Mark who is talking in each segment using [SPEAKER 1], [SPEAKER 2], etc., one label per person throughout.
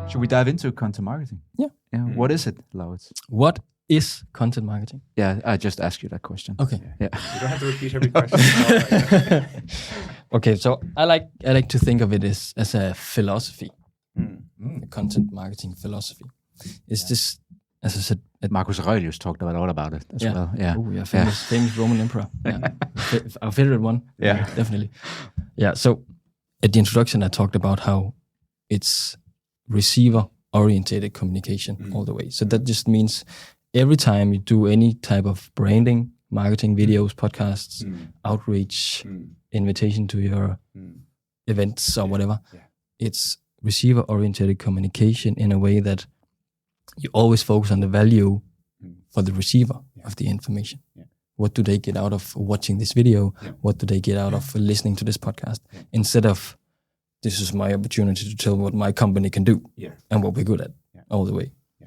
[SPEAKER 1] Should we dive into content marketing?
[SPEAKER 2] Yeah.
[SPEAKER 1] What is it, Laurits?
[SPEAKER 2] What is content marketing?
[SPEAKER 1] Yeah, I just asked you that question.
[SPEAKER 2] Okay.
[SPEAKER 1] Yeah.
[SPEAKER 3] You don't have to repeat every question.
[SPEAKER 2] Okay, so I like to think of it as a philosophy, a content marketing philosophy. It's just, as I said,
[SPEAKER 1] Marcus Aurelius talked a lot about it as well. Yeah.
[SPEAKER 2] Oh, yeah, famous Roman emperor. Yeah. Our favorite one.
[SPEAKER 1] Yeah.
[SPEAKER 2] Definitely. Yeah, so at the introduction, I talked about how it's receiver-oriented communication all the way. So that just means every time you do any type of branding, marketing, videos, podcasts, outreach, invitation to your events or whatever, it's receiver-oriented communication in a way that you always focus on the value for the receiver of the information. Yeah. What do they get out of watching this video? Yeah. What do they get out of listening to this podcast? Yeah. Instead of, this is my opportunity to tell what my company can do and what we're good at all the way. Yeah.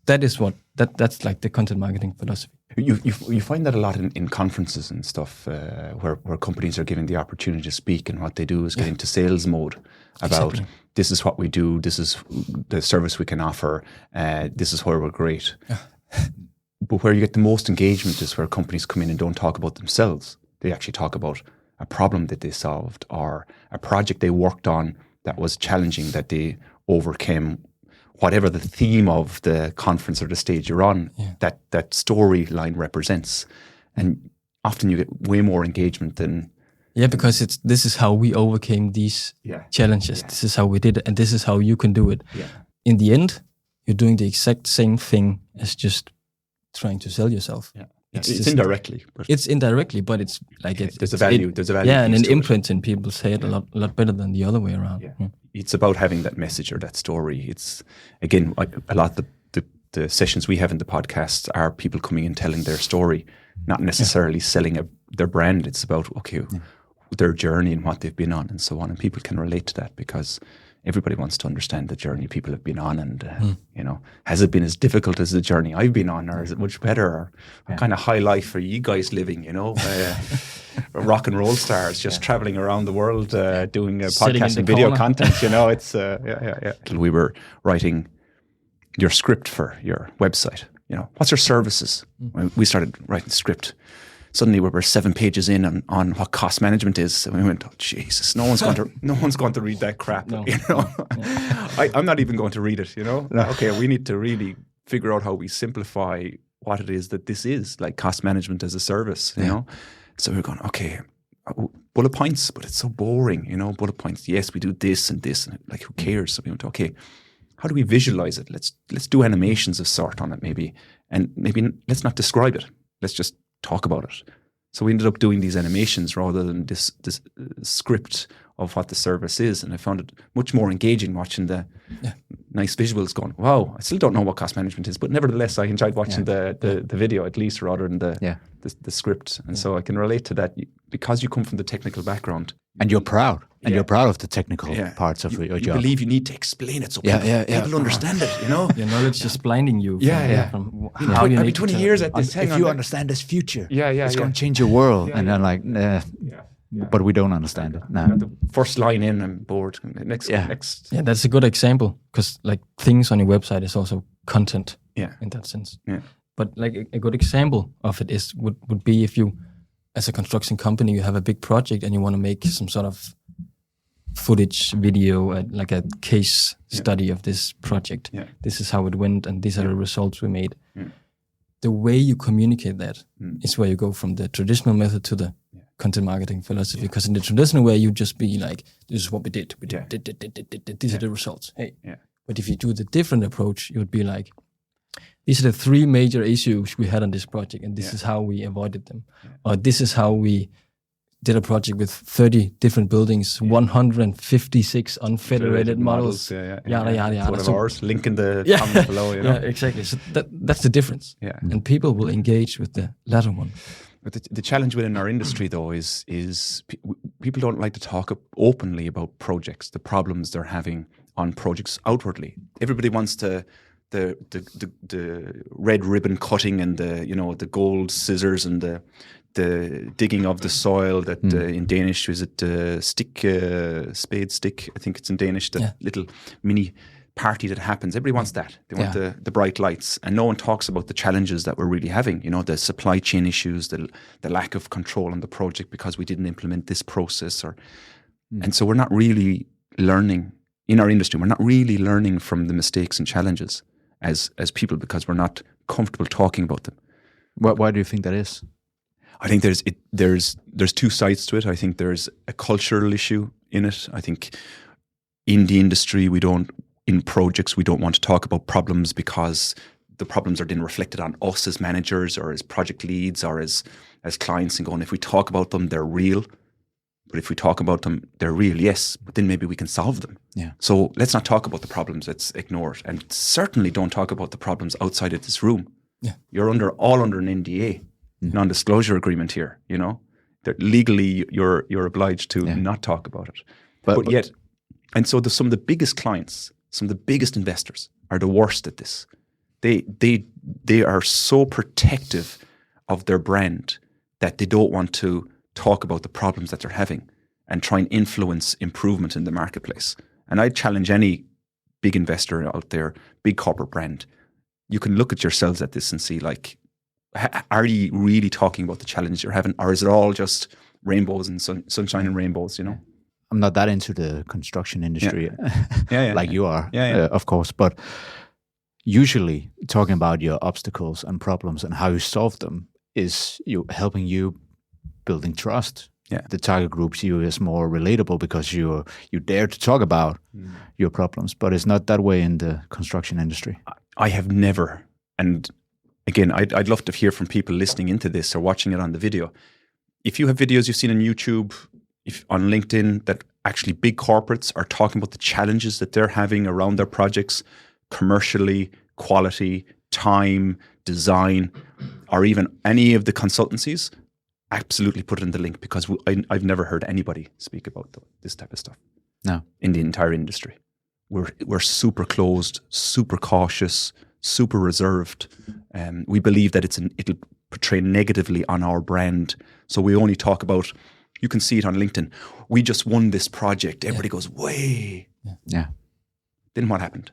[SPEAKER 2] That is that's like the content marketing philosophy.
[SPEAKER 3] You find that a lot in conferences and stuff where companies are given the opportunity to speak, and what they do is get into sales mode about this is what we do, this is the service we can offer, this is where we're great. Yeah. But where you get the most engagement is where companies come in and don't talk about themselves. They actually talk about a problem that they solved or a project they worked on that was challenging, that they overcame. Whatever the theme of the conference or the stage you're on, that storyline represents. And often you get way more engagement than...
[SPEAKER 2] Yeah, because this is how we overcame these challenges. Yeah. This is how we did it, and this is how you can do it. Yeah. In the end, you're doing the exact same thing as just trying to sell yourself. Yeah.
[SPEAKER 3] It's indirectly.
[SPEAKER 2] It's indirectly, but it's like
[SPEAKER 3] there's a value.
[SPEAKER 2] Yeah, and an imprint in people's head a lot better than the other way around.
[SPEAKER 3] Yeah. It's about having that message or that story. It's, again, a lot of the sessions we have in the podcast are people coming in telling their story, not necessarily selling their brand. It's about their journey and what they've been on and so on, and people can relate to that because everybody wants to understand the journey people have been on, and has it been as difficult as the journey I've been on, or is it much better? Or what kind of high life are you guys living? Rock and roll stars just traveling around the world doing podcast and video content. It's We were writing your script for your website. What's your services? We started writing the script. Suddenly we were 7 pages in on what cost management is, and we went, "Oh Jesus, no one's going to read that crap." No. I'm not even going to read it. Okay, we need to really figure out how we simplify what it is that this is, like cost management as a service. So we're going, okay, bullet points, but it's so boring. Bullet points. Yes, we do this and this, and like who cares? So we went, okay, how do we visualize it? Let's do animations of sort on it, maybe, and maybe let's not describe it. Let's just talk about it. So we ended up doing these animations rather than this script of what the service is, and I found it much more engaging watching the nice visuals going, wow, I still don't know what cost management is, but nevertheless I enjoyed watching the video at least rather than the script. And so I can relate to that because you come from the technical background.
[SPEAKER 1] And you're proud. And you're proud of the technical parts of your job.
[SPEAKER 3] You believe you need to explain it so people understand it,
[SPEAKER 2] Your knowledge is blinding you.
[SPEAKER 3] From how you need 20 years at this.
[SPEAKER 1] If you understand this future, it's going to change your world. And then like, but we don't understand it. No.
[SPEAKER 3] The first line in, I'm bored. Next.
[SPEAKER 2] Yeah, that's a good example because like things on your website is also content in that sense. Yeah. But like a good example of it would be if you, as a construction company, you have a big project and you want to make some sort of footage video, like a case study of this project. Yeah. This is how it went and these are the results we made. Yeah. The way you communicate that is where you go from the traditional method to the content marketing philosophy. Because in the traditional way, you'd just be like, this is what we did. We did. These are the results. Hey. Yeah. But if you do the different approach, you would be like, these are the 3 major issues we had on this project, and this is how we avoided them. Yeah. Or this is how we did a project with 30 different buildings, 156 unfederated models. Yada.
[SPEAKER 3] One of ours. Link in the comments below.
[SPEAKER 2] Yeah, exactly. So that's the difference. Yeah. And people will engage with the latter one.
[SPEAKER 3] But the challenge within our industry, though, is people don't like to talk openly about projects, the problems they're having on projects outwardly. Everybody wants to the red ribbon cutting and the gold scissors and the digging of the soil that in Danish is it spade stick, I think it's in Danish, the little mini party that happens. Everybody wants that. They want the bright lights, and no one talks about the challenges that we're really having. You know, the supply chain issues, the lack of control on the project because we didn't implement this process, and so we're not really learning in our industry. We're not really learning from the mistakes and challenges as people because we're not comfortable talking about them.
[SPEAKER 1] Why do you think that is?
[SPEAKER 3] I think there's two sides to it. I think there's a cultural issue in it. I think in the industry in projects we don't want to talk about problems because the problems are then reflected on us as managers or as project leads or as clients, and going, if we talk about them, they're real. But if we talk about them, they're real, yes, but then maybe we can solve them.
[SPEAKER 1] Yeah.
[SPEAKER 3] So let's not talk about the problems, let's ignore it. And certainly don't talk about the problems outside of this room.
[SPEAKER 2] Yeah.
[SPEAKER 3] You're all under an NDA, non-disclosure agreement here, you know. Legally you're obliged to not talk about it. But yet, and so some of the biggest clients, some of the biggest investors are the worst at this. They are so protective of their brand that they don't want to talk about the problems that they're having and try and influence improvement in the marketplace. And I challenge any big investor out there, big corporate brand, you can look at yourselves at this and see, like, are you really talking about the challenge you're having, or is it all just rainbows and sunshine and rainbows, you know?
[SPEAKER 1] I'm not that into the construction industry like you are, of course, but usually talking about your obstacles and problems and how you solve them is helping you building trust. The target group see you as more relatable because you dare to talk about your problems, but it's not that way in the construction industry.
[SPEAKER 3] I have never, and again, I'd love to hear from people listening into this or watching it on the video. If you have videos you've seen on YouTube, on LinkedIn, that actually big corporates are talking about the challenges that they're having around their projects, commercially, quality, time, design, or even any of the consultancies, absolutely put it in the link, because I've never heard anybody speak about this type of stuff.
[SPEAKER 1] No,
[SPEAKER 3] in the entire industry, we're super closed, super cautious, super reserved. We believe that it'll portray negatively on our brand. So we only talk about. You can see it on LinkedIn. We just won this project. Everybody goes, way.
[SPEAKER 1] Yeah.
[SPEAKER 3] Then what happened?